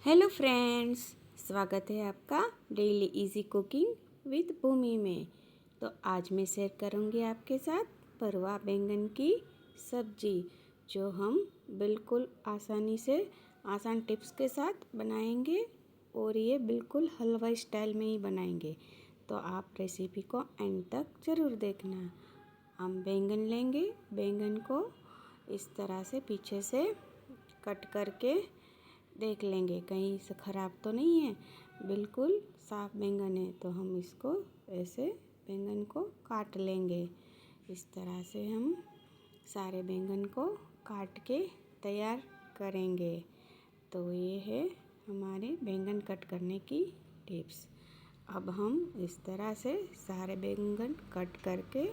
Hello friends, स्वागत है आपका डेली इजी कुकिंग विद भूमि में। तो आज मैं शेयर करूंगी आपके साथ भरवा बैंगन की सब्जी, जो हम बिल्कुल आसानी से आसान टिप्स के साथ बनाएंगे और ये बिल्कुल हलवाई स्टाइल में ही बनाएंगे। तो आप रेसिपी को एंड तक ज़रूर देखना। हम बैंगन लेंगे, बैंगन को इस तरह से पीछे से कट करके देख लेंगे कहीं से ख़राब तो नहीं है, बिल्कुल साफ़ बैंगन है। तो हम इसको ऐसे बैंगन को काट लेंगे। इस तरह से हम सारे बैंगन को काट के तैयार करेंगे। तो ये है हमारे बैंगन कट करने की टिप्स। अब हम इस तरह से सारे बैंगन कट करके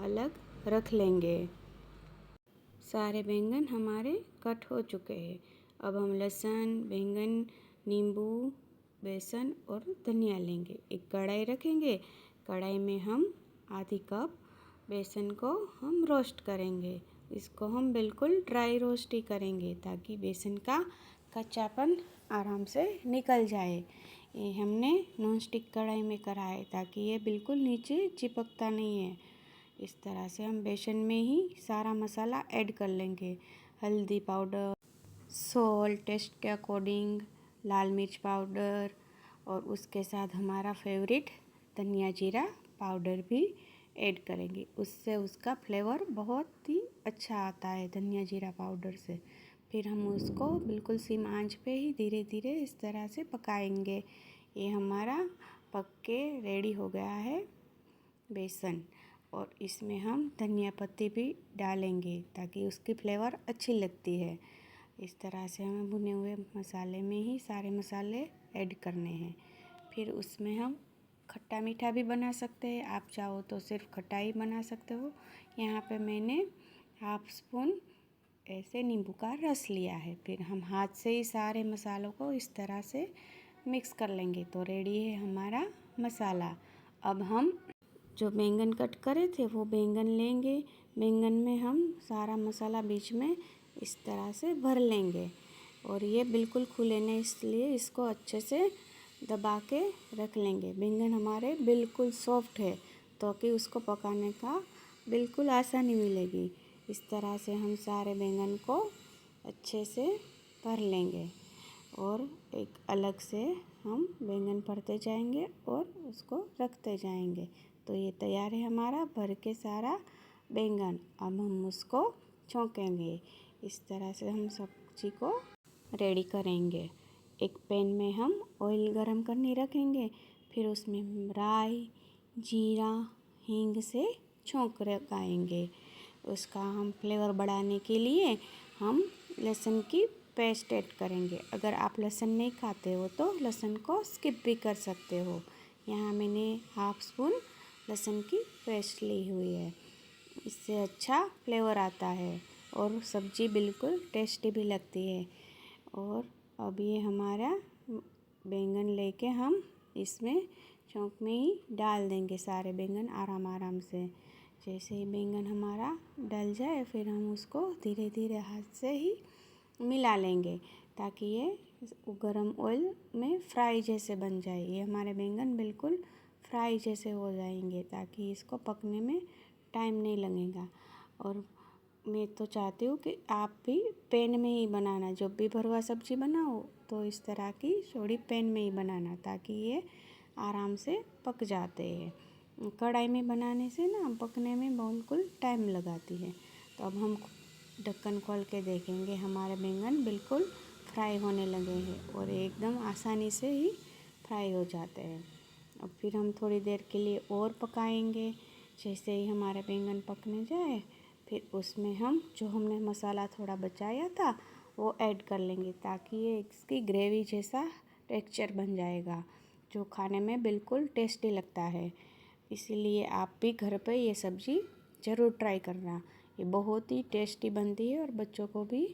अलग रख लेंगे। सारे बैंगन हमारे कट हो चुके हैं। अब हम लहसुन, बैंगन, नींबू, बेसन और धनिया लेंगे। एक कढ़ाई रखेंगे। कढ़ाई में हम आधी कप बेसन को हम रोस्ट करेंगे। इसको हम बिल्कुल ड्राई रोस्ट ही करेंगे ताकि बेसन का कच्चापन आराम से निकल जाए। ये हमने नॉन स्टिक कढ़ाई में करा है ताकि ये बिल्कुल नीचे चिपकता नहीं है। इस तरह से हम बेसन में ही सारा मसाला ऐड कर लेंगे। हल्दी पाउडर, सॉल्ट टेस्ट के अकॉर्डिंग, लाल मिर्च पाउडर और उसके साथ हमारा फेवरेट धनिया जीरा पाउडर भी ऐड करेंगे। उससे उसका फ्लेवर बहुत ही अच्छा आता है धनिया जीरा पाउडर से। फिर हम उसको बिल्कुल सिम आंच पे ही धीरे धीरे इस तरह से पकाएंगे। ये हमारा पक के रेडी हो गया है बेसन, और इसमें हम धनिया पत्ती भी डालेंगे ताकि उसकी फ्लेवर अच्छी लगती है। इस तरह से हमें भुने हुए मसाले में ही सारे मसाले ऐड करने हैं। फिर उसमें हम खट्टा मीठा भी बना सकते हैं। आप चाहो तो सिर्फ खटाई बना सकते हो। यहाँ पे मैंने हाफ स्पून ऐसे नींबू का रस लिया है। फिर हम हाथ से ही सारे मसालों को इस तरह से मिक्स कर लेंगे। तो रेडी है हमारा मसाला। अब हम जो बैंगन कट करे थे वो बैंगन लेंगे। बैंगन में हम सारा मसाला बीच में इस तरह से भर लेंगे, और ये बिल्कुल खुले नहीं, इसलिए इसको अच्छे से दबा के रख लेंगे। बैंगन हमारे बिल्कुल सॉफ्ट है तो कि उसको पकाने का बिल्कुल आसानी मिलेगी। इस तरह से हम सारे बैंगन को अच्छे से भर लेंगे और एक अलग से हम बैंगन भरते जाएंगे और उसको रखते जाएंगे। तो ये तैयार है हमारा भर के सारा बैंगन। अब हम उसको छौंकेंगे। इस तरह से हम सब्जी को रेडी करेंगे। एक पैन में हम ऑयल गरम करने रखेंगे। फिर उसमें राई, जीरा, हींग से छौंक लगाएंगे। उसका हम फ्लेवर बढ़ाने के लिए हम लहसुन की पेस्ट ऐड करेंगे। अगर आप लहसुन नहीं खाते हो तो लहसुन को स्किप भी कर सकते हो। यहाँ मैंने हाफ स्पून लहसुन की पेस्ट ली हुई है। इससे अच्छा फ्लेवर आता है और सब्ज़ी बिल्कुल टेस्टी भी लगती है। और अब ये हमारा बैंगन लेके हम इसमें चौंक में ही डाल देंगे सारे बैंगन आराम आराम से। जैसे ही बैंगन हमारा डल जाए फिर हम उसको धीरे धीरे हाथ से ही मिला लेंगे ताकि ये गरम ऑयल में फ्राई जैसे बन जाए। ये हमारे बैंगन बिल्कुल फ्राई जैसे हो जाएंगे ताकि इसको पकने में टाइम नहीं लगेगा। और मैं तो चाहती हूँ कि आप भी पैन में ही बनाना। जब भी भरवा सब्ज़ी बनाओ तो इस तरह की थोड़ी पैन में ही बनाना ताकि ये आराम से पक जाते हैं। कढ़ाई में बनाने से ना पकने में बिल्कुल टाइम लगाती है। तो अब हम ढक्कन खोल के देखेंगे, हमारे बैंगन बिल्कुल फ्राई होने लगे हैं और एकदम आसानी से ही फ्राई हो जाते हैं। अब फिर हम थोड़ी देर के लिए और पकाएंगे। जैसे ही हमारे बैंगन पकने जाए फिर उसमें हम जो हमने मसाला थोड़ा बचाया था वो ऐड कर लेंगे ताकि ये इसकी ग्रेवी जैसा टेक्सचर बन जाएगा जो खाने में बिल्कुल टेस्टी लगता है। इसीलिए आप भी घर पे ये सब्ज़ी ज़रूर ट्राई करना। ये बहुत ही टेस्टी बनती है और बच्चों को भी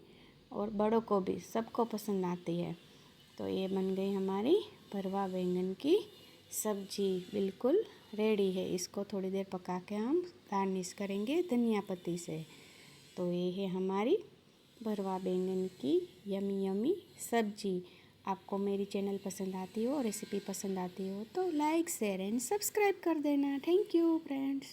और बड़ों को भी सबको पसंद आती है। तो ये बन गई हमारी भरवा बैंगन की सब्जी, बिल्कुल रेडी है। इसको थोड़ी देर पका के हम गार्निश करेंगे धनिया पत्ती से। तो ये है हमारी भरवा बैंगन की यमी यमी सब्जी। आपको मेरी चैनल पसंद आती हो, रेसिपी पसंद आती हो तो लाइक शेयर एंड सब्सक्राइब कर देना। Thank you friends.